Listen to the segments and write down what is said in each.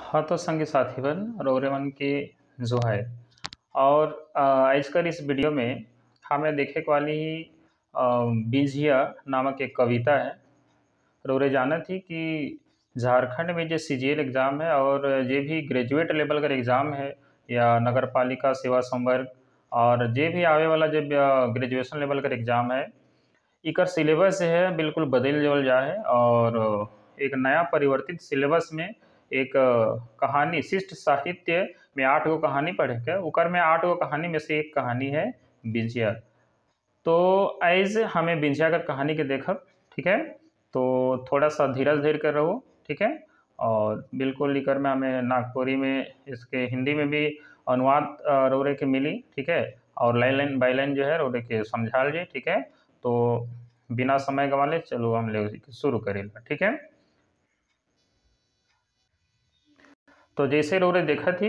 हाँ, तो संगी साथीवन रौरेवन के जो है और आजकल इस वीडियो में हमें देखे के वाली बिझिया नामक एक कविता है। रौरे जाना थी कि झारखंड में जो सीजीएल एग्ज़ाम है और जे भी ग्रेजुएट लेवल का एग्ज़ाम है या नगर पालिका सेवा संवर्ग और जे भी आवे वाला जब ग्रेजुएशन लेवल का एग्ज़ाम है, इकर सिलेबस जो है बिल्कुल बदल देवल जा है और एक नया परिवर्तित सिलेबस में एक कहानी शिष्ट साहित्य में 8 गो कहानी पढ़े के ओकर में 8 गो कहानी में से एक कहानी है बिंझिया। तो ऐज हमें बिंझिया का कहानी के देखब, ठीक है। तो थोड़ा सा धीरज धैर्य कर रहो, ठीक है। और बिल्कुल लिकर में हमें नागपुरी में इसके हिंदी में भी अनुवाद रौरे के मिली, ठीक है। और लाइन लाइन बाई लाइन जो है रौरे के समझाल जाए, ठीक है। तो बिना समय गंवाले चलो हम लोग शुरू करेगा, ठीक है। तो जैसे रौरे देखा थी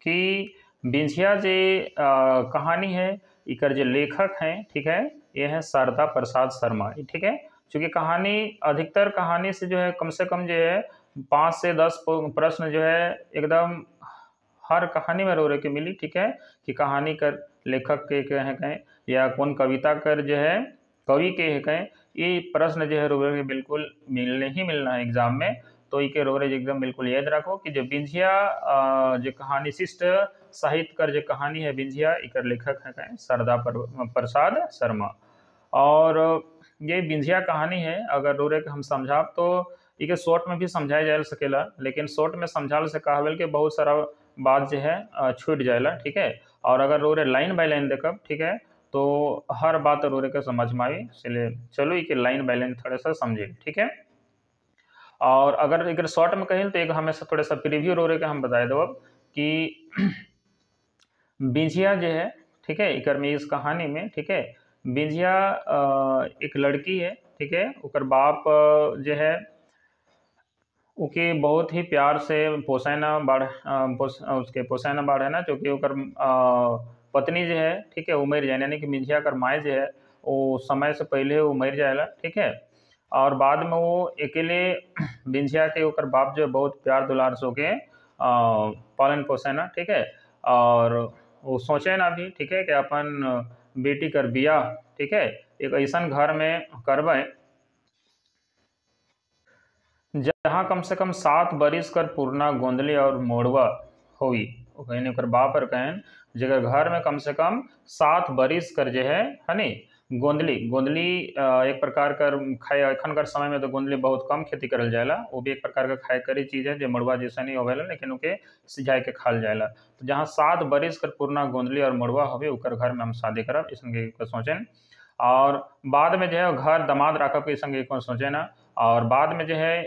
कि बिंझिया जे कहानी है, इकर जो लेखक हैं, ठीक है, ये है शारदा प्रसाद शर्मा, ठीक है। चूँकि कहानी अधिकतर कहानी से जो है कम से कम जो है 5 से 10 प्रश्न जो है एकदम हर कहानी में रौरे के मिली, ठीक है। कि कहानी कर लेखक के कहें कहें या कौन कविता कर जो है कवि के कहें, ये प्रश्न जो है रौरे के बिल्कुल मिलने ही मिलना है एग्जाम में। तो इके रौरे एकदम बिल्कुल याद रखो कि जो बिंझिया जो कहानी शिष्ट साहित्य कर जो कहानी है बिंझिया, इकर लेखक है कहें शारदा प्रसाद शर्मा। और ये बिंझिया कहानी है, अगर रौरे के हम समझाब तो इके शॉर्ट में भी समझाया जा सकेला, लेकिन शॉर्ट में समझाल से कहबल के बहुत सारा बात जो है छूट जाएला, ठीक है। और अगर रोरे लाइन बाय लाइन देखब, ठीक है, तो हर बात रोरे के समझ में आई, इसलिए चलो इके लाइन बाय लाइन थोड़ा सा समझे, ठीक है। और अगर एक शॉर्ट में कहें तो एक हमेशा थोड़ा सा प्रीव्यू रोरे के हम बताए दो कि बिंझिया जो है, ठीक है, इकर में इस कहानी में, ठीक है, बिंझिया एक लड़की है, ठीक है, उकर बाप जो है ओके बहुत ही प्यार से पोसायना बाढ़ उसके पोसायना बाढ़ है ना, चूँकि ओकर पत्नी जो है, ठीक है, वो मर जाए, यानी कि बिंझिया कर माए जो है वो समय से पहले वो मर जाएला, ठीक है। और बाद में वो अकेले बिंझिया के ओकर बाप जो है बहुत प्यार दुलार से ओके पालन पोसेना, ठीक है। और वो सोचे ना भी, ठीक है, कि अपन बेटी कर बियाह, ठीक है, एक ऐसा घर में करबे जहाँ कम से कम 7 बरिस कर पूर्णा गोंदली और मोड़वा होई। कहने ओकर बाप और कहन जगह घर में कम से कम 7 बरिस कर जे है नी। गोंदली गोंदली एक प्रकार कर खाए अखन कर समय में तो गोंदली बहुत कम खेती करल जाएला, वो भी एक प्रकार का खाए करी चीज है जो मड़ुआ जैसा नहीं होवेला, लेकिन ओके सिझाए के खाल जाएला। तो जहाँ 7 बरिस कर पूर्णा गोंदली और मड़ुआ होवे ओकर घर में हम शादी करब इसके सोचें। और बाद में जो है घर दामाद राखब के संगे सोचे ना। और बाद में जो है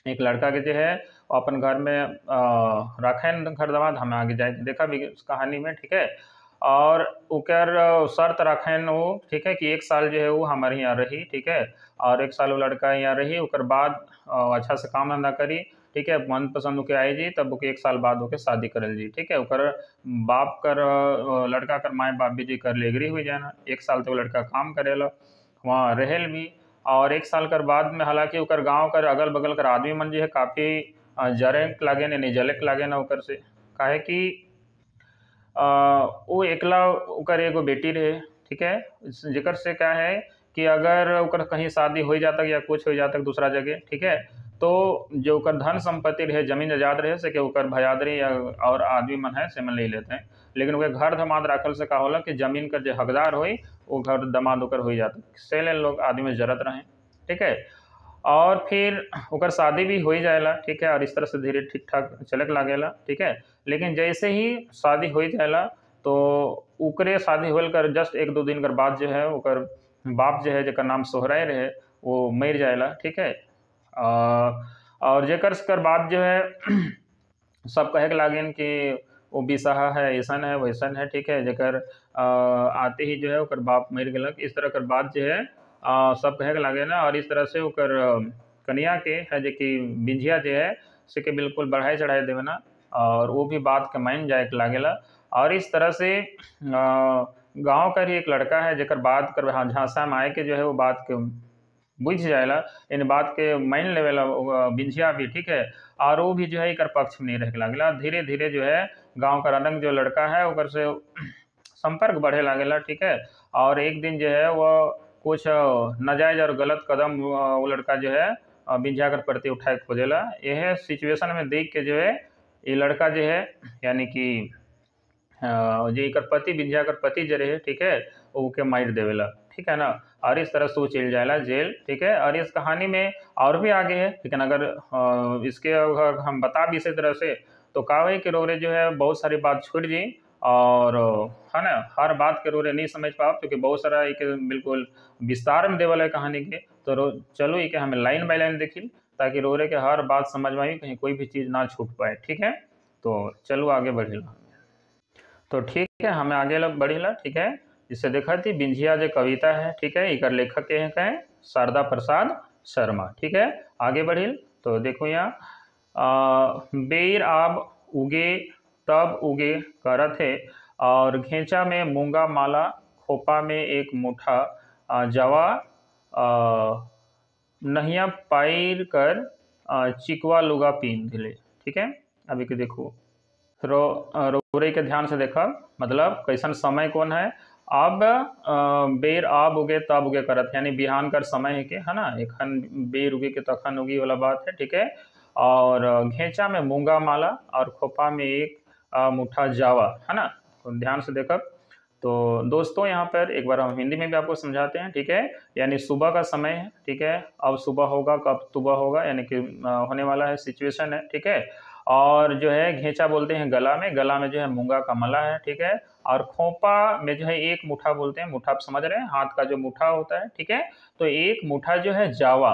एक लड़का के जो है अपन घर में रखें घर दामाद, हमें आगे जाए देखा भी उस कहानी में, ठीक है। और ओकर शर्त रखें वो, ठीक है, कि 1 साल जो है वो हमारे यहाँ रही, ठीक है। और 1 साल वो लड़का यहाँ रही, ओकर बाद अच्छा से काम धंधा करी, ठीक है, मनपसंद ओके आई जी, तब ओके 1 साल बाद ओके शादी करल जी, ठीक है। ओकर बाप कर लड़का कर माए बाप भी जी कर ले एग्री हुई जाना, 1 साल तो लड़का काम करेला वहाँ रहेल भी। और 1 साल कर बाद में हालांकि ओकर गांव कर अगल बगल कर आदमी मन जो है काफ़ी जरे लागे ने जले लागे ना ओकर से, काहे कि वो एकला ओकर एगो बेटी रहे, ठीक है। जेकर से क्या है कि अगर ओकर कहीं शादी हो जाता या कुछ हो जाता दूसरा जगह, ठीक है, तो जो ओकर धन संपत्ति रहे जमीन जायदाद रहे से कि ओकर भयादरी या और आदमी मन है से मन ले लेते हैं, लेकिन ओके घर दमाद राखल से का होला कि जमीन का जो हकदार होई वो घर दमाद ओकर हो जाता, से ले लोग आदमी जरत रहे, ठीक है। और फिर ओकर शादी भी हो जाएला, ठीक है, और इस तरह से धीरे ठीक ठाक चलक लागेला, ठीक है। लेकिन जैसे ही शादी हो जाएला तो ओकरे शादी होल कर जस्ट 1-2 दिन कर बाद जो है ओकर बाप जो है जेकर नाम सोहराय रहे वो मर जाएला, ठीक है। और जेकर कर बाद जो है सब कहे के लागिन कि वो बिसहा है, ऐसन है वैसन है, ठीक है, जेकर आते ही जो है ओकर बाप मर गलक, इस तरह कर बात जो है सब कहे के लागे ना। और इस तरह से ओकर कन्या के है जो कि बिंझिया जो है से के बिल्कुल बढ़ाए चढ़ाए देवे ना, और वो भी बात के मान जाए के लागेला। और इस तरह से गांव का ही एक लड़का है जेकर बात कर हाँ झांसा में आए के जो है वो बात के बुझ जाएला, इन बात के मान लेवेला बिंझिया भी, ठीक है। और वो भी जो है एकर पक्ष में नहीं रहे लागेला। धीरे धीरे जो है गांव का रनक जो लड़का है ओकर से संपर्क बढ़े लागेला, ठीक है। और एक दिन जो है वो कुछ नाजायज और गलत कदम वो लड़का जो है बिंझिया के प्रति उठाए खोजेला। यह सिचुएशन में देख के जो है ये लड़का जो है यानी कि जो एकर पति बिंझिया कर पति जो रहे, ठीक है, वो के मार देवेला, ठीक है ना। और इस तरह से वो चल जाएला जेल, ठीक है। और इस कहानी में और भी आगे है, लेकिन अगर इसके अगर हम बता भी इसी तरह से तो का है कि रोरे जो है बहुत सारी बात छूट जी, और है ना हर बात के रोरे नहीं समझ पाओ क्योंकि बहुत सारा एक बिल्कुल विस्तार में देवल है कहानी के। तो चलो एक हमें लाइन बाय लाइन देखी ताकि रोरे के हर बात समझ में आई, कहीं कोई भी चीज़ ना छूट पाए, ठीक है। तो चलो आगे बढ़ेला। तो ठीक है हमें आगे बढ़ेला, ठीक है। जिससे देखा थी बिंझिया जो कविता है, ठीक है, इकर लेखक के हैं कहें शारदा प्रसाद शर्मा, ठीक है। आगे बढ़िल तो देखो यहाँ बेर आब उगे तब उगे करत है, और घेंचा में मूंगा माला, खोपा में एक मुठा जवा नहिया पाइर कर चिकवा लुगा पीन दिले, ठीक है। अभी के देखो रोरे के ध्यान से देखा मतलब कैसन समय कौन है। अब बेर आब उगे तब उगे करत यानी बिहान कर समय है के, है ना, एखन बेर उगे के तखन उगी वाला बात है, ठीक है। और घेंचा में मूंगा माला और खोपा में एक मुठा जावा, है ना। तो ध्यान से देखा। तो दोस्तों यहाँ पर एक बार हम हिंदी में भी आपको समझाते हैं, ठीक है। यानी सुबह का समय है, ठीक है। अब सुबह होगा कब सुबह होगा यानी कि होने वाला है सिचुएशन है, ठीक है। और जो है घेंचा बोलते हैं गला में जो है मूंगा का मला है, ठीक है। और खोपा में जो है एक मुठा बोलते हैं, मुठा आप समझ रहे हैं हाथ का जो मुठा होता है, ठीक है। तो एक मुठा जो है जावा,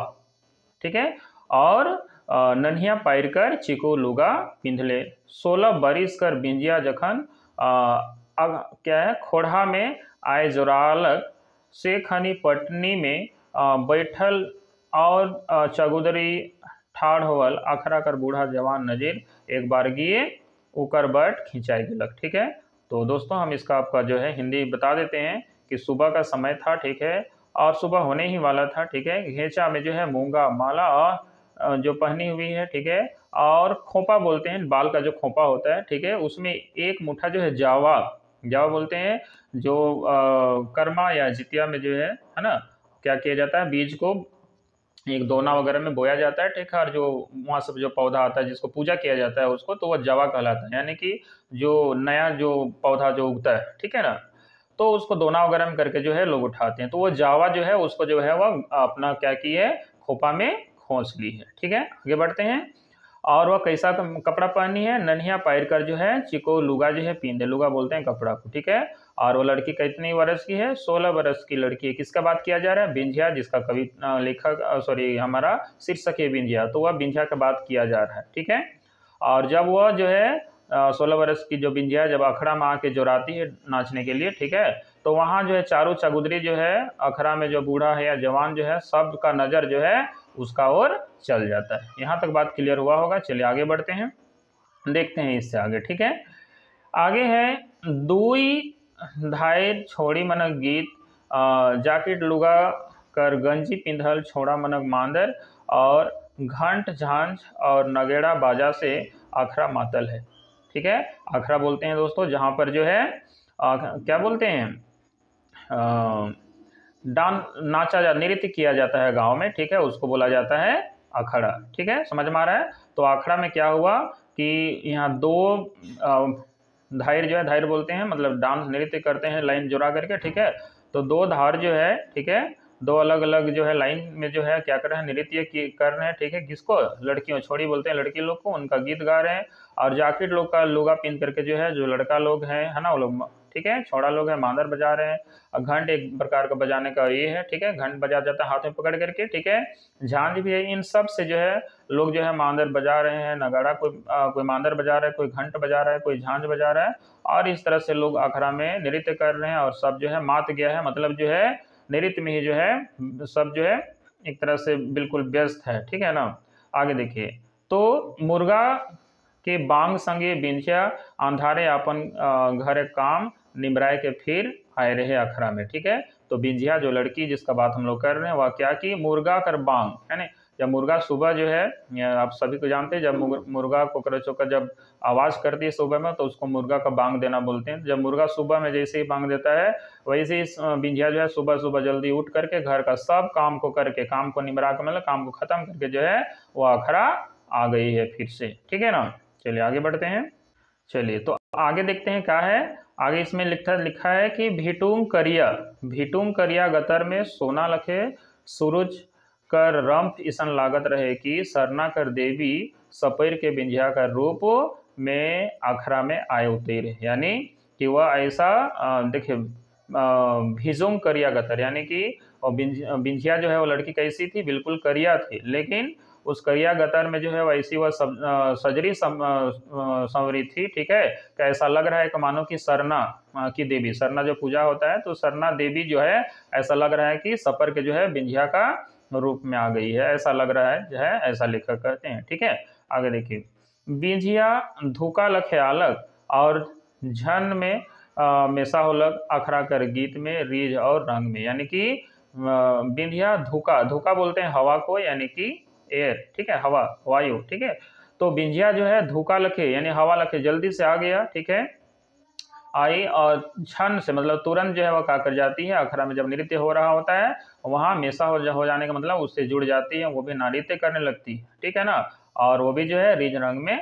ठीक है। और नन्हिया पायर कर चिको लुगा पिंधले, 16 बरिस कर बिंजिया जखन क्या है खोढ़ा में आए जोरालक से खनी पटनी में बैठल और चगुदरी ठाड़ होवल अखरा कर बूढ़ा जवान नजीर एक बार गिए उकर बट खिंचाई गिलक, ठीक है। तो दोस्तों हम इसका आपका जो है हिंदी बता देते हैं कि सुबह का समय था, ठीक है, और सुबह होने ही वाला था, ठीक है। घेंचा में जो है मूंगा माला और जो पहनी हुई है, ठीक है। और खोपा बोलते हैं बाल का जो खोपा होता है, ठीक है, उसमें एक मुठा जो है जावा बोलते हैं जो कर्मा या जितिया में जो है ना क्या किया जाता है बीज को एक दोना वगैरह में बोया जाता है, ठीक है। और जो वहाँ सब जो पौधा आता है जिसको पूजा किया जाता है उसको तो वह जवा कहलाता है, यानी कि जो नया जो पौधा जो उगता है, ठीक है ना, तो उसको दोना वगैरह में करके जो है लोग उठाते हैं। तो वो जावा जो है उसको जो है वह अपना क्या की है खोपा में खोस ली है, ठीक है। आगे बढ़ते हैं। और वह कैसा कपड़ा पहनी है, नन्हिया पैर कर जो है चिको लुगा जो है पीन दे, लुगा बोलते हैं कपड़ा को, ठीक है। और वो लड़की कितनी वर्ष की है, 16 वर्ष की लड़की है। किसका बात किया जा रहा है, बिंझिया, जिसका कवि लेखक सॉरी हमारा शीर्षक है बिंझिया, तो वह बिंझिया का बात किया जा रहा है, ठीक है। और जब वह जो है 16 वर्ष की जो बिंझिया जब अखड़ा में आके जोराती है नाचने के लिए, ठीक है, तो वहाँ जो है चारों चगुदरी जो है अखड़ा में जो बूढ़ा है या जवान जो है सबका नज़र जो है उसका ओर चल जाता है। यहाँ तक बात क्लियर हुआ होगा। चलिए आगे बढ़ते हैं, देखते हैं इससे आगे, ठीक है। आगे है दुई धायर छोड़ी मनक गीत, जाकेट लुगा कर गंजी पिंधल छोड़ा मनक मांदर, और घंट झांझ और नगेड़ा बाजा से आखड़ा मातल है, ठीक है। आखड़ा बोलते हैं दोस्तों जहाँ पर जो है क्या बोलते हैं नाचा जा नृत्य किया जाता है गांव में, ठीक है, उसको बोला जाता है अखड़ा, ठीक है। समझ में आ रहा है। तो अखड़ा में क्या हुआ कि यहाँ दो धायर जो है धायर बोलते हैं मतलब डांस नृत्य करते हैं लाइन जुड़ा करके, ठीक है। तो दो धार जो है, ठीक है, दो अलग अलग जो है लाइन में जो है क्या कर रहे हैं नृत्य कर रहे हैं, ठीक है। किसको, लड़कियों, छोड़ी बोलते हैं लड़की लोग को, उनका गीत गा रहे हैं। और जाकेट लोग का लुगा पिन करके जो है जो लड़का लोग हैं, है ना, वो लोग, ठीक है, छोड़ा लोग हैं मांदर बजा रहे हैं। और घंट एक प्रकार का बजाने का ये है, ठीक है, घंट बजा जाता है हाथ में पकड़ करके, ठीक है। झांझ भी है। इन सब से जो है लोग जो है मांदर बजा रहे हैं, नगाड़ा कोई मांदर बजा रहा है, कोई घंट बजा रहा है, कोई झांझ बजा रहा है। और इस तरह से लोग अखड़ा में नृत्य कर रहे हैं और सब जो है मात गया है, मतलब जो है नृत्य में ही जो है सब जो है एक तरह से बिल्कुल व्यस्त है, ठीक है ना। आगे देखिए। तो मुर्गा के बांग संगे बिंझिया अंधारे अपन घर काम निमराय के फिर आए रहे अखड़ा में, ठीक है। तो बिंझिया जो लड़की जिसका बात हम लोग कर रहे हैं वह क्या की, मुर्गा कर बांग, है ना। जब मुर्गा सुबह जो है, आप सभी को जानते हैं, जब मुर्गा कोकरोचों का जब आवाज़ करती है सुबह में तो उसको मुर्गा का बांग देना बोलते हैं। जब मुर्गा सुबह में जैसे ही बांग देता है वैसे ही बिंझिया जो है सुबह सुबह जल्दी उठ करके घर का सब काम को करके, काम को निमरा कर, मतलब काम को खत्म करके जो है वो अखरा आ गई है फिर से, ठीक है ना। चलिए आगे बढ़ते हैं। चलिए तो आगे देखते हैं क्या है। आगे इसमें लिखा है कि भीटुंग करिया गतर में सोना लखे, सूरज कर रंफ ईसन लागत रहे कि सरना कर देवी सपेर के बिंझिया का रूप में अखरा में आए उतर, यानी कि वह ऐसा देखिए भिजुंग करिया गतर, यानी कि बिंझिया जो है वो लड़की कैसी थी, बिल्कुल करिया थी, लेकिन उस करिया गतर में जो है वैसी वह सजरी संवरी थी, ठीक है। तो ऐसा लग रहा है कि मानो कि सरना की देवी, सरना जो पूजा होता है तो सरना देवी जो है ऐसा लग रहा है कि सपर के जो है बिंझिया का रूप में आ गई है, ऐसा लग रहा है जो है, ऐसा लेखक कहते हैं, ठीक है। आगे देखिए, बिंझिया धोखा लखे आलग और झन में मेसा होलक अखरा कर गीत में रीझ और रंग में, यानी कि बिंधिया धोखा बोलते हैं हवा को, यानी कि एयर, ठीक है, हवा वायु, ठीक है। तो बिंझिया जो है धोखा लखे यानी हवा लखे जल्दी से आ गया, ठीक है, आई और क्षण से मतलब तुरंत जो है वह क्या कर जाती है, अखरा में जब नृत्य हो रहा होता है वहाँ मेसा हो जाने का मतलब उससे जुड़ जाती है, वो भी नृत्य करने लगती है, ठीक है ना। और वो भी जो है रिज रंग में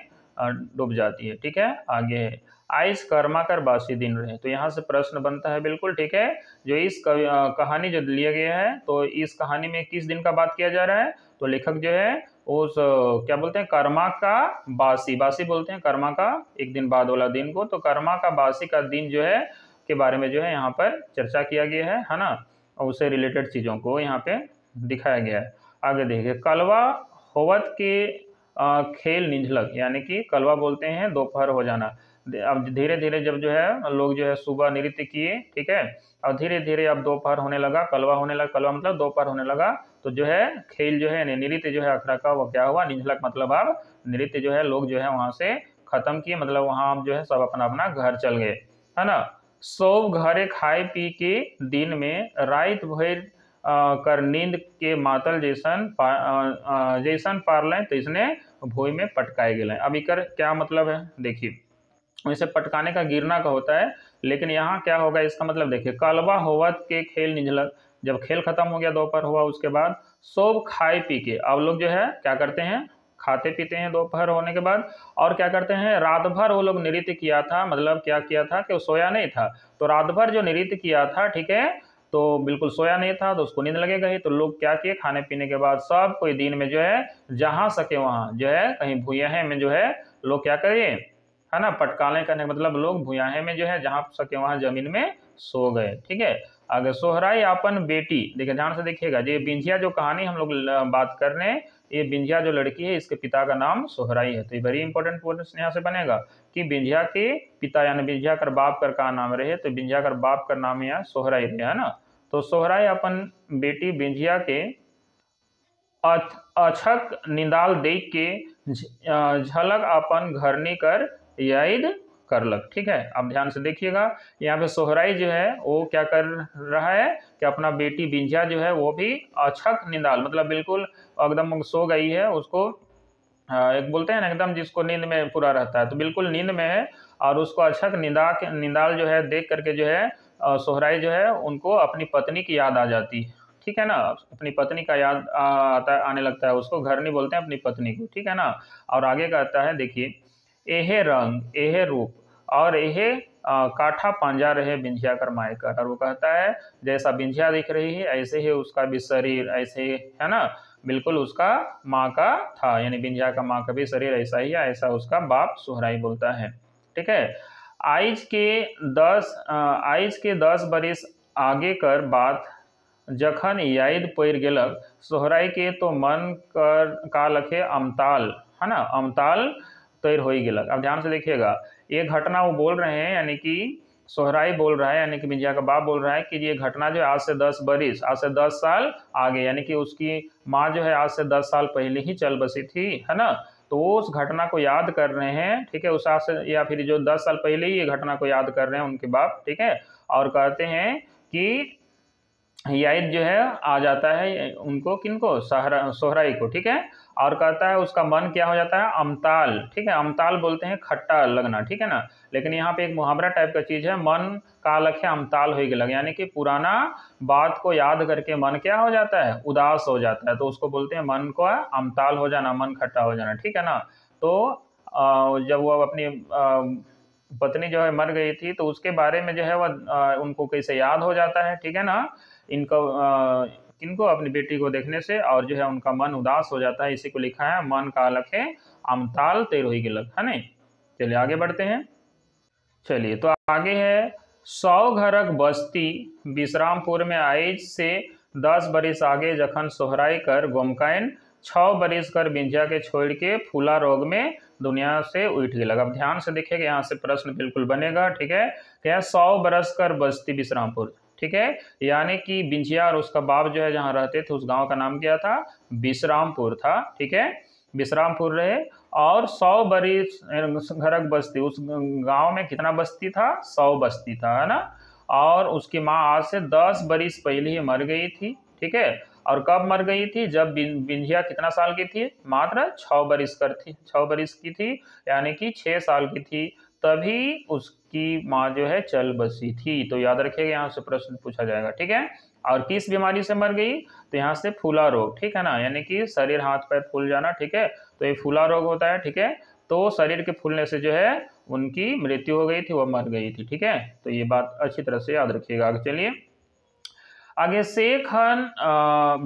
डूब जाती है, ठीक है। आगे है, आइस कर्मा कर बासी दिन रहे, तो यहाँ से प्रश्न बनता है, बिल्कुल ठीक है। जो इस कहानी जो लिया गया है तो इस कहानी में किस दिन का बात किया जा रहा है, तो लेखक जो है उस क्या बोलते हैं, कर्मा का बासी बोलते हैं, कर्मा का एक दिन बाद वाला दिन को, तो कर्मा का बासी का दिन जो है के बारे में जो है यहाँ पर चर्चा किया गया है ना, और उससे रिलेटेड चीज़ों को यहाँ पे दिखाया गया है। आगे देखिए, कलवा होवत के खेल निझलक, यानी कि कलवा बोलते हैं दोपहर हो जाना। अब धीरे धीरे जब जो है लोग जो है सुबह नृत्य किए, ठीक है, और धीरे धीरे अब दोपहर होने लगा, कलवा होने लगा, कलवा मतलब दोपहर होने लगा, तो जो है खेल जो है नृत्य जो है अखरा का वो क्या हुआ, निझलक मतलब अब नृत्य जो है लोग जो है वहां से खत्म किए, मतलब वहां जो है सब अपना अपना घर चल गए, है ना। सब घरे खाए पी के दिन में रात भर कर नींद के मातल जैसन पारलें तो इसने भोई में पटकाए गए। अब इकर क्या मतलब है, देखिए वैसे पटकाने का गिरना का होता है, लेकिन यहाँ क्या होगा इसका मतलब देखिए, कलवा होवत के खेल निझलक, जब खेल खत्म हो गया दोपहर हुआ उसके बाद सब खाए पी के, अब लोग जो है क्या करते हैं, खाते पीते हैं दोपहर होने के बाद, और क्या करते हैं रात भर वो लोग नृत्य किया था, मतलब क्या किया था कि वो सोया नहीं था, तो रात भर जो नृत्य किया था, ठीक है, तो बिल्कुल सोया नहीं था तो उसको नींद लगेगा ही, तो लोग क्या किए, खाने पीने के बाद सब कोई दिन में जो है जहाँ सके वहाँ जो है कहीं भूयाहे में जो है लोग क्या करिए, है ना, पटकाने करने का मतलब लोग भूयाहे में जो है जहाँ सके वहाँ जमीन में सो गए, ठीक है। आगे, सोहराई अपन बेटी, देखिए ध्यान से देखिएगा, ये बिंझिया जो कहानी हम लोग बात कर रहे हैं, ये बिंझिया जो लड़की है इसके पिता का नाम सोहराई है, तो ये वेरी इंपॉर्टेंट क्वेश्चन यहाँ से बनेगा कि बिंझिया के पिता यानी बिंझिया कर बाप कर का नाम रहे, तो बिंझिया कर बाप का नाम यहाँ सोहराई रहे, है ना। तो सोहराई अपन बेटी बिंझिया के अछक निदाल देख के झलक अपन घरनी कर याद करलक, ठीक है। अब ध्यान से देखिएगा, यहाँ पे सोहराई जो है वो क्या कर रहा है कि अपना बेटी बिंझिया जो है वो भी अछक निदाल मतलब बिल्कुल एकदम सो गई है, उसको एक बोलते हैं ना एकदम जिसको नींद में पूरा रहता है, तो बिल्कुल नींद में है, और उसको अछक निदाल जो है देख करके जो है सोहराई जो है उनको अपनी पत्नी की याद आ जाती है, ठीक है ना, अपनी पत्नी का याद आने लगता है उसको, घर नहीं बोलते हैं अपनी पत्नी को, ठीक है ना। और आगे कहता है देखिए, एहे रंग एहे रूप और एहे काठा पांजा रहे बिंझिया कर मायकर, और वो कहता है जैसा बिंझिया दिख रही है ऐसे ही उसका भी शरीर ऐसे, है ना, बिल्कुल उसका माँ का था, यानी बिंझिया का माँ का भी शरीर ऐसा ही है, ऐसा उसका बाप सोहराई बोलता है, ठीक है। आइज के 10 बरिस आगे कर बात जखन याद पड़ गेलक सोहराई के, तो मन कर का लखे अमताल, है ना, अमताल तैर हो गेलक। अब ध्यान से देखिएगा, ये घटना वो बोल रहे हैं, यानी कि सोहराई बोल रहा है, यानी कि बिंझिया का बाप बोल रहा है कि ये घटना जो आज से 10 साल आगे, यानी कि उसकी माँ जो है आज से 10 साल पहले ही चल बसी थी, है ना, तो वो उस घटना को याद कर रहे हैं, ठीक है, उस आज से या फिर जो 10 साल पहले ही ये घटना को याद कर रहे हैं उनके बाप, ठीक है। और कहते हैं कि याद जो है आ जाता है उनको, किनको, सोहराई को, ठीक है। और कहता है उसका मन क्या हो जाता है, अमताल, ठीक है। अमताल बोलते हैं खट्टा लगना, ठीक है ना। लेकिन यहाँ पे एक मुहावरा टाइप का चीज है, मन का लखे अमताल हो लग, यानी कि पुराना बात को याद करके मन क्या हो जाता है, उदास हो जाता है, तो उसको बोलते हैं मन को अमताल हो जाना, मन खट्टा हो जाना, ठीक है ना। तो जब वो अपनी पत्नी जो है मर गई थी, तो उसके बारे में जो है वह उनको कैसे याद हो जाता है, ठीक है ना, इनको किनको, अपनी बेटी को देखने से, और जो है उनका मन उदास हो जाता है। इसी को लिखा है, मन का लखे अमताल तेरोही गिलक, है नहीं। चलिए आगे बढ़ते हैं। चलिए तो आगे है, 100 घरक बस्ती विश्रामपुर में आइज से 10 बरिस आगे जखन सोहराई कर गोमकाइन 6 बरिस कर बिंजिया के छोड़ के फूला रोग में दुनिया से उठ गया। अब ध्यान से देखिएगा, यहाँ से प्रश्न बिल्कुल बनेगा, ठीक है। क्या 100 बरस कर बस्ती विश्रामपुर, ठीक है, यानी कि बिंजिया और उसका बाप जो है जहाँ रहते थे उस गांव का नाम क्या था, विश्रामपुर था, ठीक है, विश्रामपुर रहे। और 100 बरिस घरक बस्ती, उस गांव में कितना बस्ती था, 100 बस्ती था, है ना। और उसकी माँ आज से 10 बरिस पहले ही मर गई थी, ठीक है। और कब मर गई थी, जब बिंजिया कितना साल की थी, मात्र 6 बरिस कर थी, 6 बरिस की थी, यानी कि 6 साल की थी, तभी उसकी माँ जो है चल बसी थी। तो याद रखिएगा, यहाँ से प्रश्न पूछा जाएगा, ठीक है। और किस बीमारी से मर गई, तो यहाँ से फूला रोग, ठीक है ना, यानी कि शरीर हाथ पैर फूल जाना, ठीक है, तो ये फूला रोग होता है, ठीक है। तो शरीर के फूलने से जो है उनकी मृत्यु हो गई थी, वो मर गई थी, ठीक है। तो ये बात अच्छी तरह से याद रखिएगा। आगे चलिए, आगे शेख हन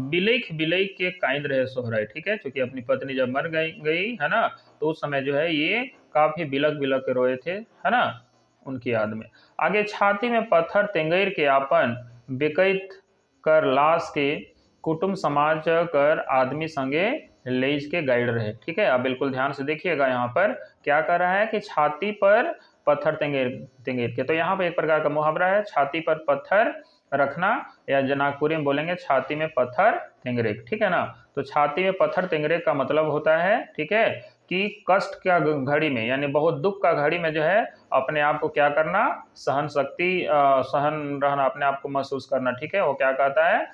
बिलेख बिलेख के कायद रहे सोहराय, ठीक है, क्योंकि अपनी पत्नी जब मर गई है ना, तो उस समय जो है ये काफी बिलक बिलक के रोए थे, है ना, उनकी याद में। आगे छाती में पत्थर तेंगैर के आपन बेकैत कर लाश के कुटुंब समाज कर आदमी संगे लेज के गाइड रहे, ठीक है। अब बिल्कुल ध्यान से देखिएगा, यहाँ पर क्या कर रहा है कि छाती पर पत्थर तेंगेर तेंगेर के, तो यहाँ पर एक प्रकार का मुहावरा है, छाती पर पत्थर रखना, या नागपुरी में बोलेंगे छाती में पत्थर तेंगरेक, ठीक है ना। तो छाती में पत्थर तेंगरेक का मतलब होता है, ठीक है, कि कष्ट का घड़ी में, यानी बहुत दुख का घड़ी में जो है अपने आप को क्या करना, सहन शक्ति, सहन रहना, अपने आप को महसूस करना, ठीक है, वो क्या कहता है,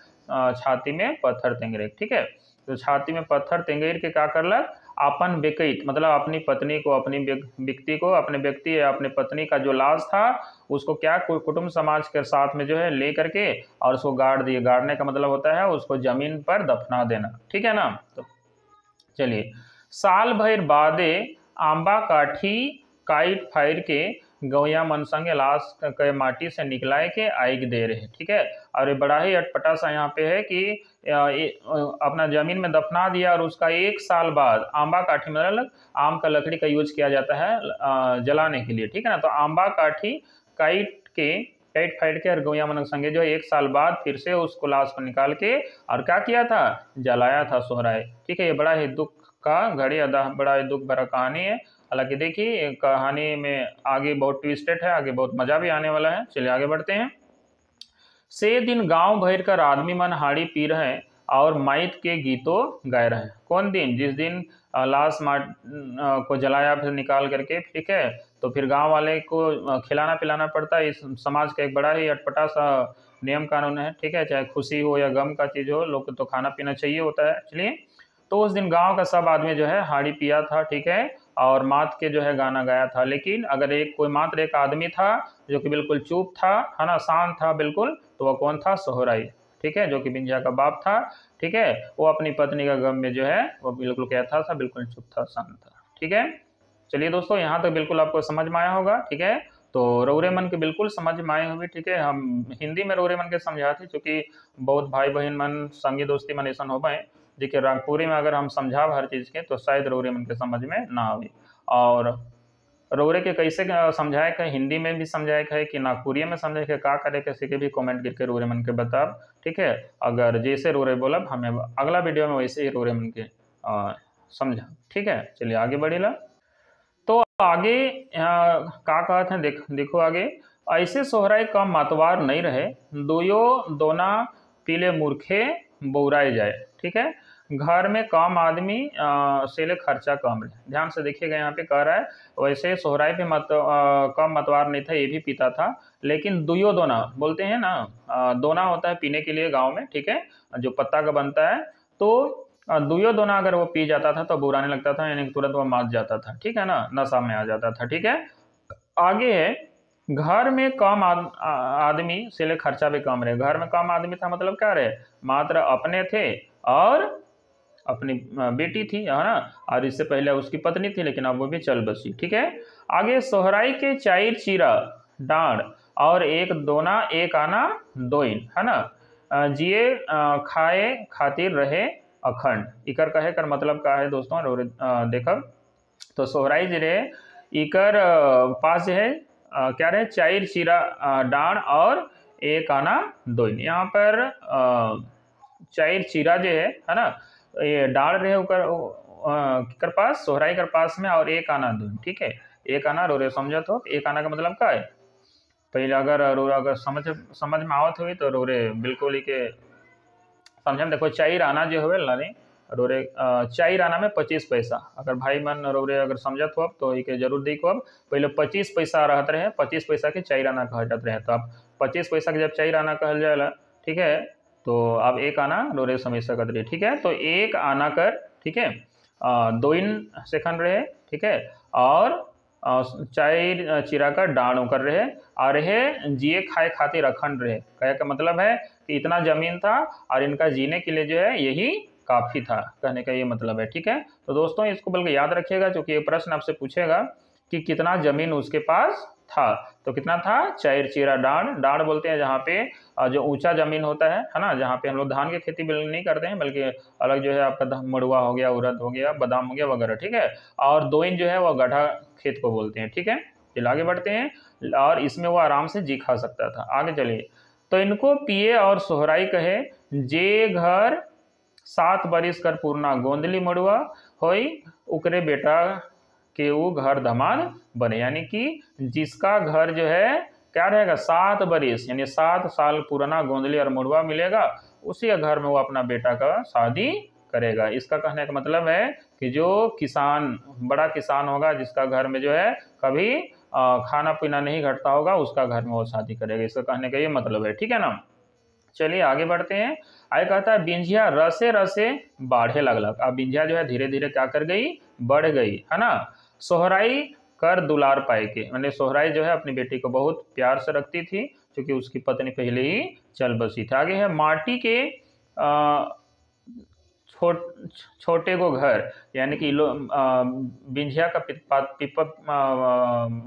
छाती में पत्थर तेंगरेक, ठीक है। तो छाती में पत्थर तेंगेर के क्या करलक, अपन बेकैत, मतलब अपनी पत्नी को, अपनी व्यक्ति को, अपने व्यक्ति या अपने पत्नी का जो लाश था उसको क्या कुटुंब समाज के साथ में जो है ले करके और उसको गाड़ दिए। गाड़ने का मतलब होता है उसको जमीन पर दफना देना, ठीक है ना। तो चलिए, साल भर बादे आंबा काठी काइट फायर के गौया मन संगे लाश के माटी से निकलाए के आइग दे रहे, ठीक है। और ये बड़ा ही अटपटा सा यहाँ पे है कि अपना जमीन में दफना दिया और उसका 1 साल बाद आंबा काठी, मतलब आम का लकड़ी का यूज किया जाता है जलाने के लिए, ठीक है ना। तो आंबा काठी काइट फाइट के और गौया मन संगे जो 1 साल बाद फिर से उसको लाश को निकाल के और क्या किया था, जलाया था सोहराय, ठीक है। ये बड़ा ही दुख का घड़ी, बड़ा ही दुख भरा कहानी है। हालांकि देखिए कहानी में आगे बहुत ट्विस्टेड है, आगे बहुत मजा भी आने वाला है। चलिए आगे बढ़ते हैं। से दिन गांव भर कर आदमी मन हाड़ी पी रहे और माइत के गीतों गाय रहे। कौन दिन, जिस दिन लाश को जलाया फिर निकाल करके, ठीक है, तो फिर गांव वाले को खिलाना पिलाना पड़ता है। इस समाज का एक बड़ा ही अटपटा सा नियम कानून है, ठीक है, चाहे खुशी हो या गम का चीज हो, लोग को तो खाना पीना चाहिए होता है। चलिए, तो उस दिन गांव का सब आदमी जो है हाड़ी पिया था, ठीक है, और मात के जो है गाना गाया था। लेकिन अगर मात्र एक आदमी था जो कि बिल्कुल चुप था, है ना, शांत था बिल्कुल, तो वह कौन था, सोहराई, ठीक है, जो कि बिंजिया का बाप था, ठीक है। वो अपनी पत्नी का गम में जो है वो बिल्कुल कहता था, बिल्कुल चुप था, शांत था, ठीक है। चलिए दोस्तों, यहाँ तक बिल्कुल आपको समझ में आया होगा, ठीक है। तो रौरे मन के बिल्कुल समझ में आए हुए, ठीक है। हम हिंदी में रौरे मन के समझाते, क्योंकि बहुत भाई बहन मन संगी दोस्ती मन ऐसा हो पाए, देखिए नागपुरी में अगर हम समझाव हर चीज़ के तो शायद रौरे मन के समझ में ना आवे। और रौरे के कैसे समझाए के, हिंदी में भी समझाए है कि नागपुरी में समझाए के, का करे किसी के भी कमेंट करके रौरे मन के बताब, ठीक है। अगर जैसे रौरे बोलब हमें अगला वीडियो में वैसे ही रौरे मन के समझा, ठीक है। चलिए आगे बढ़ेला। तो आगे का कहते हैं, देखो आगे, ऐसे सोहराय कम मतवार नहीं रहे, दोयो दोना पीले मूर्खे बौराए जाए, ठीक है। घर में कम आदमी से ले खर्चा कम रहे। ध्यान से देखिएगा, यहाँ पे कह रहा है वैसे सोहराई पे कम मतवार नहीं था, ये भी पीता था, लेकिन दुयो दोना बोलते हैं ना, दोना होता है पीने के लिए गाँव में, ठीक है, जो पत्ता का बनता है। तो दुयो दोना अगर वो पी जाता था तो बुरा नहीं लगता था, यानी कि तुरंत वो मात जाता था, ठीक है ना, नशा में आ जाता था, ठीक है। आगे है, घर में कम आदमी से ले खर्चा भी कम रहे। घर में कम आदमी था मतलब क्या रहे, मात्र अपने थे और अपनी बेटी थी, है ना, और इससे पहले उसकी पत्नी थी, लेकिन अब वो भी चल बसी, ठीक है। आगे, सोहराई के चाइर चीरा डांड और एक दोना एक आना दोइन, है ना, जिए खाए खातिर रहे अखंड। इकर कहे कर मतलब का है दोस्तों, देखब तो सोहराई जे रहे इकर पास जो है क्या रहे, चाइर चीरा डांड और एक आना दोइन। यहाँ पर चाइर चीरा जो है ना, ये डाल रहे ऊपर कर पास, सोहराई कर पास में, और एक आना दून, ठीक है। एक आना रोरे समझत हो, एक आना का मतलब क्या है, पहले अगर समझ में आवत हुई तो रोरे बिल्कुल ही के समझ में। देखो चाइर आना जो है लाने रोरे, चाइर आना में 25 पैसा। अगर भाई मन रोरे अगर समझत हो तो ये जरूर देखो, अब पहले 25 पैसा रहते रहे, 25 पैसा के चाइर आना कहा जाते रहे, तो अब 25 पैसा के जब चाइर आना कहल जाएगा, ठीक है, तो अब एक आना रोरे समझ सकते रहे, ठीक है। तो एक आना कर, ठीक है, दोइन सेकंड रहे, ठीक है, और चाइर चिरा का डाण कर रहे, और रहे जिए खाए खातिर अखंड रहे। कहे का मतलब है कि इतना जमीन था और इनका जीने के लिए जो है यही काफी था, कहने का ये मतलब है, ठीक है। तो दोस्तों इसको बल्कि याद रखिएगा, क्योंकि ये प्रश्न आपसे पूछेगा कि कितना जमीन उसके पास था। तो कितना था, चाइर चीरा डांड, डांड बोलते हैं जहाँ पे जो ऊंचा जमीन होता है ना, जहाँ पे हम लोग धान की खेती बिल्कुल नहीं करते हैं, बल्कि अलग जो है आपका मड़ुआ हो गया, उड़द हो गया, बादाम हो गया वगैरह, ठीक है। और दोइन जो है वो गड्ढा खेत को बोलते हैं, ठीक है। चलिए आगे बढ़ते हैं, और इसमें वो आराम से जी खा सकता था। आगे चलिए, तो इनको पिए और सोहराई कहे, जे घर 7 बरिस कर पूर्णा गोंदली मड़ुआ होई, उकरे बेटा के वो घर धमाल बने। यानी कि जिसका घर जो है क्या रहेगा, 7 बरिस यानी 7 साल पुराना गोंदली और मड़ुआ मिलेगा, उसी घर में वो अपना बेटा का शादी करेगा। इसका कहने का मतलब है कि जो किसान, बड़ा किसान होगा, जिसका घर में जो है कभी खाना पीना नहीं घटता होगा, उसका घर में वो शादी करेगा। इसका कहने का ये मतलब है, ठीक है ना। चलिए आगे बढ़ते हैं। आगे कहता है, बिंझिया रसे रसे बाढ़े लगलक। अब बिंझिया जो है धीरे धीरे क्या कर गई, बढ़ गई, है ना। सोहराई कर दुलार पाए के, मैंने सोहराई जो है अपनी बेटी को बहुत प्यार से रखती थी, क्योंकि उसकी पत्नी पहले ही चल बसी थी। आगे है, माटी के छोटे को घर, यानी कि बिंझिया का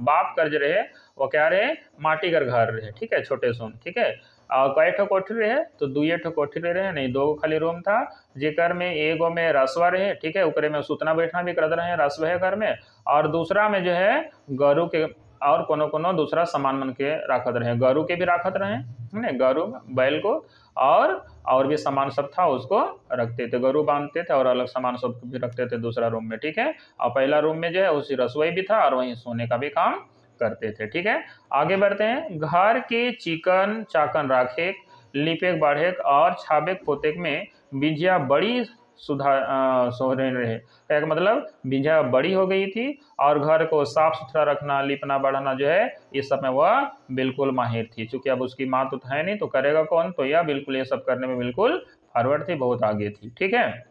बाप कर्ज रहे, वो क्या रहे, माटी कर घर रहे, ठीक है, छोटे सोन, ठीक है। और कई ठो कोठरी रहे, तो दुए ठो कोठरी रहे, नहीं 2 खाली रूम था, जेकर में एगो में रसवा रहे, ठीक है, उकरे में सुतना बैठना भी करते रहे, रसवा है घर में, और दूसरा में जो है गरु के और कोनो दूसरा सामान मन के राखत रहे, गरु के भी राखत रहे, गरु बैल को, और भी सामान सब था उसको रखते थे, गरु बांधते थे और अलग सामान सब भी रखते थे दूसरा रूम में, ठीक है। और पहला रूम में जो है उसी रसोई भी था और वहीं सोने का भी काम करते थे, ठीक है। आगे बढ़ते हैं, घर के चिकन चाकन राखे, लिपेक बाढ़ेक और छाबेक पोतेक में बिंझिया बड़ी सोहरेन रहे। क्या मतलब, बिंझिया बड़ी हो गई थी और घर को साफ सुथरा रखना, लिपना बढ़ाना जो है इस सब में वह बिल्कुल माहिर थी। चूंकि अब उसकी माँ तो है नहीं, तो करेगा कौन, तो यह बिल्कुल ये सब करने में बिल्कुल फॉरवर्ड थी, बहुत आगे थी, ठीक है।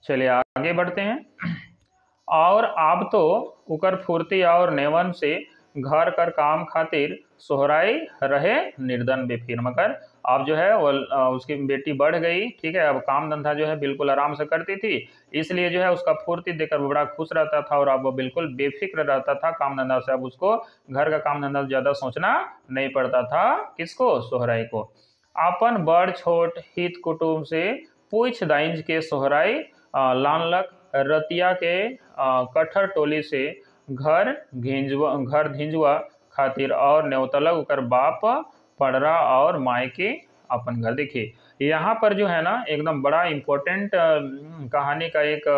चलिए आगे बढ़ते हैं। और आप तो उकर फुर्ती और नेवन से घर कर काम खातिर सोहराई रहे निर्धन बेफिर, मगर अब जो है वो उसकी बेटी बढ़ गई, ठीक है, अब काम धंधा जो है बिल्कुल आराम से करती थी, इसलिए जो है उसका फुर्ती देखकर वो बड़ा खुश रहता था, और अब वो बिल्कुल बेफिक्र रहता था काम धंधा से। अब उसको घर का काम धंधा ज़्यादा सोचना नहीं पड़ता था, किसको, सोहराई को। अपन बड़ छोट हित कुटुम्ब से पूछ दाइंज के सोहराई लानलक, रतिया के कठर टोली से घर धिंजुआ खातिर और न्योतलक उकर बाप पड़रा और माय के अपन घर। देखिए यहाँ पर जो है ना एकदम बड़ा इम्पोर्टेंट कहानी का एक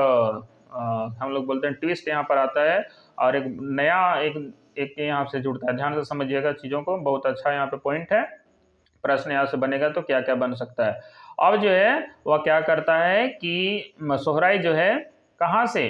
हम लोग बोलते हैं ट्विस्ट यहाँ पर आता है, और एक नया एक यहाँ से जुड़ता है। ध्यान से समझिएगा चीज़ों को, बहुत अच्छा यहाँ पे पॉइंट है। प्रश्न यहाँ से बनेगा तो क्या क्या बन सकता है। अब जो है वह क्या करता है कि सोहराई जो है कहाँ से,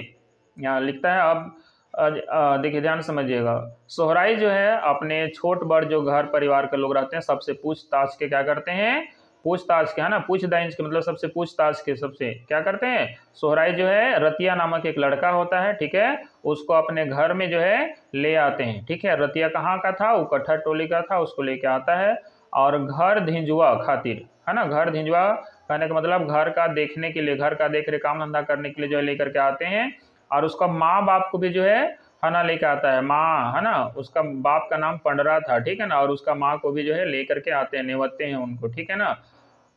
यहाँ लिखता है अब देखिए ध्यान से समझिएगा। सोहराई जो है अपने छोट बड़ जो घर परिवार के लोग रहते हैं सबसे पूछताछ के क्या करते हैं, पूछताछ के, है ना, पूछ दाइंच के मतलब सबसे पूछताछ के, सबसे क्या करते हैं, सोहराई जो है रतिया नामक एक लड़का होता है, ठीक है, उसको अपने घर में जो है ले आते हैं, ठीक है। रतिया कहाँ का था, वो कट्ठर टोली का था, उसको लेके आता है और घर धिंजुआ खातिर, है ना, घर धिंजुआ कहने का मतलब घर का देखने के लिए, घर का देख रेख काम धंधा करने के लिए जो है लेकर के आते हैं। और उसका माँ बाप को भी जो है ना लेके आता है, माँ, है ना, उसका बाप का नाम पंडरा था, ठीक है ना, और उसका माँ को भी जो है लेकर के आते हैं, नेवतते हैं उनको, ठीक है ना,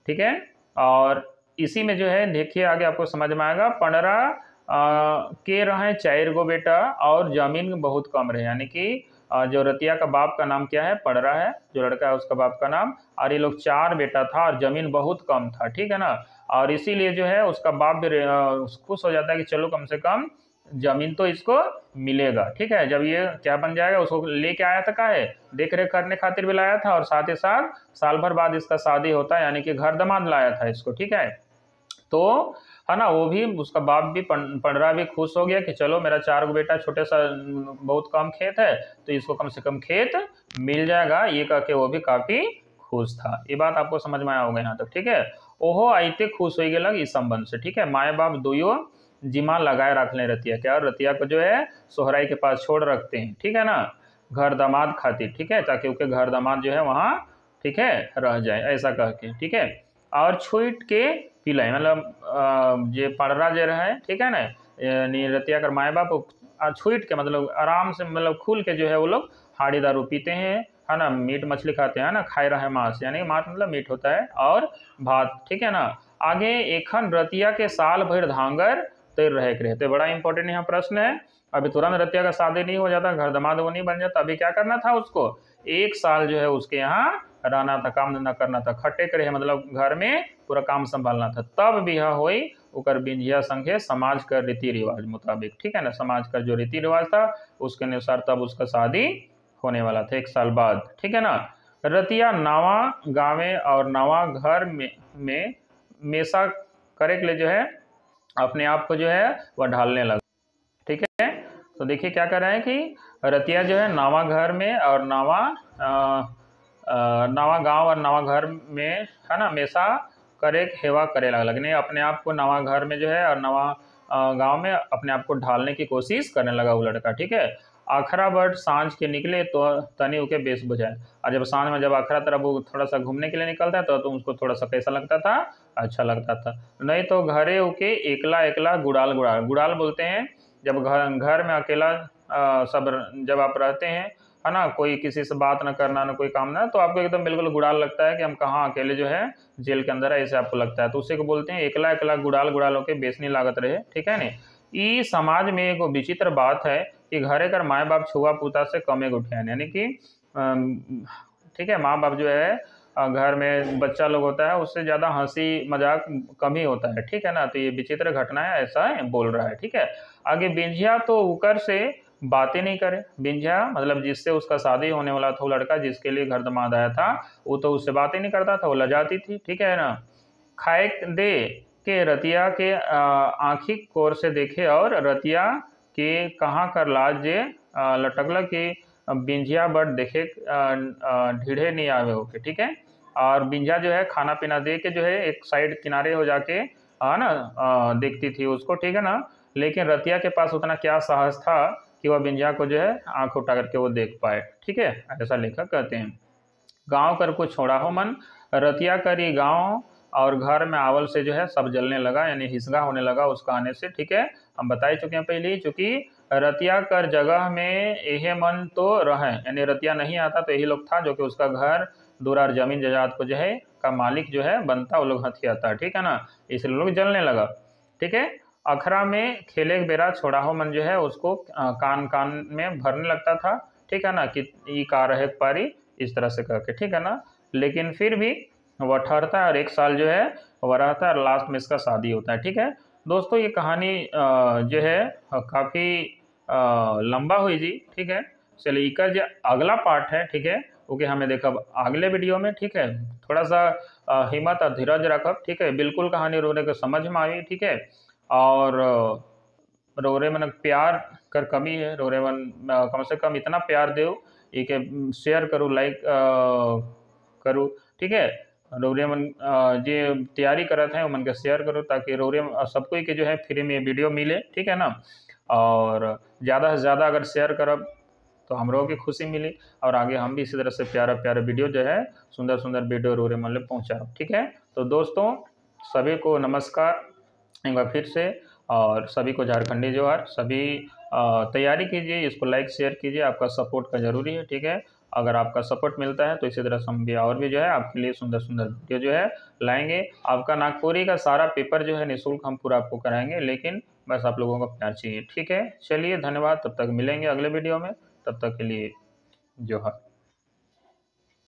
ठीक है। और इसी में जो है देखिए आगे आपको समझ में आएगा, पंडरा के रहे 4 गो बेटा और जमीन बहुत कम रहे, यानी कि जो रतिया का बाप का नाम क्या है, पंडरा है, जो लड़का है उसका बाप का नाम, और ये लोग 4 बेटा था और जमीन बहुत कम था, ठीक है ना। और इसीलिए जो है उसका बाप भी खुश हो जाता है कि चलो कम से कम जमीन तो इसको मिलेगा, ठीक है। जब ये क्या बन जाएगा, उसको लेके आया था, का है, देख रेख करने खातिर भी लाया था, और साथ ही साथ साल भर बाद इसका शादी होता है, यानी कि घर दामाद लाया था इसको, ठीक है। तो है ना, वो भी उसका बाप भी पंडरा भी खुश हो गया कि चलो मेरा 4 गो बेटा, छोटे सा बहुत कम खेत है तो इसको कम से कम खेत मिल जाएगा, ये कह के वो भी काफी खुश था। ये बात आपको समझ में आया होगा यहाँ तक, ठीक है। ओहो आइते खुश हो गए इस संबंध से, ठीक है। माए बाप दोयो जिमा लगाए रख ले रतिया, क्या, रतिया को जो है सोहराई के पास छोड़ रखते हैं, ठीक है ना, घर दामाद खातिर, ठीक है, ताकि उसके घर दामाद जो है वहाँ, ठीक है, रह जाए, ऐसा कह के, ठीक है। और छुट के पिलाए, मतलब जे पड़रा जे रहे, ठीक है ना, यानी रतिया कर माए बाप छुट के मतलब आराम से, मतलब खुल के जो है वो लोग हाड़ी दारू पीते हैं, है ना, मीट मछली खाते हैं ना, खाए रहे मांस, यानी मांस मतलब मीट होता है, और भात, ठीक है ना। आगे एखन रतिया के साल भर धांगर तैर रहे के रहते, बड़ा इंपॉर्टेंट यहाँ प्रश्न है। अभी तुरंत रतिया का शादी नहीं हो जाता, घर दामाद वो नहीं बन जाता, अभी क्या करना था उसको, 1 साल जो है उसके यहाँ रहना था, काम धंधा करना था, खटे के रहे, मतलब घर में पूरा काम संभालना था, तब बिहा होई ओकर बिंझिया संगे समाज का रीति रिवाज मुताबिक, ठीक है ना, समाज का जो रीति रिवाज था उसके अनुसार तब उसका शादी होने वाला था 1 साल बाद, ठीक है ना। रतिया नावा गाँवे और नावा घर में मेसा करे के लिए जो है अपने आप को जो है वह ढालने लगा, ठीक है। तो देखिए क्या कर रहे हैं कि रतिया जो है नावा घर में और नावा गांव और नावा घर में, है ना, हमेशा करे हेवा करे लगने, अपने आप को नवा घर में जो है और नवा गांव में अपने आप को ढालने की कोशिश करने लगा वो लड़का, ठीक है। आखरा बट सांझ के निकले तो तनी उके बेस बुझाए, और जब सांझ में जब आखरा तरफ वो थोड़ा सा घूमने के लिए निकलता है तो उसको थोड़ा सा कैसा लगता था, अच्छा लगता था। नहीं तो घरे उके एकला एकला गुड़ाल गुड़ाल, गुड़ाल बोलते हैं जब घर में अकेला सब जब आप रहते हैं, है ना, कोई किसी से बात ना करना, ना कोई काम ना, तो आपको एकदम बिल्कुल गुड़ाल लगता है कि हम कहाँ अकेले जो है जेल के अंदर है, ऐसे आपको लगता है, तो उसी को बोलते हैं एकला एकला गुड़ाल गुड़ाल होके बेसनी लागत रहे, ठीक है। नहीं ई समाज में एक विचित्र बात है कि घरे कर माए बाप छुआ पुता से कमे उठे, यानी कि ठीक है, माँ बाप जो है घर में बच्चा लोग होता है उससे ज़्यादा हंसी मजाक कम ही होता है, ठीक है ना, तो ये विचित्र घटना है, ऐसा बोल रहा है, ठीक है। आगे बिंझिया तो उकर से बातें नहीं करे, बिंझिया मतलब जिससे उसका शादी होने वाला था, वो लड़का जिसके लिए घर दामाद आया था, वो तो उससे बातें नहीं करता था, वो लजाती थी, ठीक है ना। खाए दे के रतिया के आँखी कोर से देखे और रतिया के कहाँ कर लाज जे लटकल कि बिंझिया बट देखे ढीढ़े नहीं आवे होके, ठीक है। और बिंझिया जो है खाना पीना दे के जो है एक साइड किनारे हो जाके है ना देखती थी उसको, ठीक है ना। लेकिन रतिया के पास उतना क्या साहस था कि वह बिंझिया को जो है आंख उठा करके वो देख पाए, ठीक है, ऐसा लेखक कहते हैं। गांव कर को छोड़ा हो मन, रतिया करी गांव और घर में आवल से जो है सब जलने लगा, यानी हिस्सा होने लगा उसका आने से, ठीक है। हम बता ही चुके हैं पहले ही, चूंकि रतिया कर जगह में यह मन तो रहे, यानी रतिया नहीं आता तो यही लोग था जो कि उसका घर दूर और जमीन जायदाद को जो है का मालिक जो है बनता, वो लोग हथियाता, ठीक है ना, इसलिए लोग जलने लगा, ठीक है। अखरा में खेले बेरा छोड़ा हो मन जो है उसको कान कान में भरने लगता था, ठीक है ना, कि ये का रहे पारी, इस तरह से करके, ठीक है ना। लेकिन फिर भी वह ठहरता है और 1 साल जो है वह रहता है और लास्ट में इसका शादी होता है, ठीक है। दोस्तों ये कहानी जो है काफ़ी लंबा हुई जी, ठीक है। चलिए इसका जो अगला पार्ट है, ठीक है, ओके, हमें देखा अगले वीडियो में, ठीक है। थोड़ा सा हिम्मत और धीरज रखब, ठीक है। बिल्कुल कहानी रोरे के समझ में आई, ठीक है। और रोरे मन प्यार कर कमी है, रोरे मन कम से कम इतना प्यार दो, इके शेयर करूँ, लाइक करूँ, ठीक है। रोरे मन जे तैयारी करत हैं उमन के शेयर करो, ताकि रोरे सब कोई के जो है फ्री में वीडियो मिले, ठीक है ना। और ज़्यादा से ज़्यादा अगर शेयर करब तो हमरो की खुशी मिली, और आगे हम भी इसी तरह से प्यारा प्यारा वीडियो जो है, सुंदर सुंदर वीडियो रोरे मन ले पहुँचाओ, ठीक है। तो दोस्तों सभी को नमस्कार एक बार फिर से, और सभी को झारखंडी जोहार। सभी तैयारी कीजिए, इसको लाइक शेयर कीजिए, आपका सपोर्ट का ज़रूरी है, ठीक है। अगर आपका सपोर्ट मिलता है तो इसी तरह से हम भी और भी जो है आपके लिए सुंदर सुंदर वीडियो जो है लाएंगे। आपका नागपुरी का सारा पेपर जो है निःशुल्क हम पूरा आपको कराएंगे, लेकिन बस आप लोगों का प्यार चाहिए, ठीक है। चलिए धन्यवाद, तब तक मिलेंगे अगले वीडियो में, तब तक के लिए जोहार।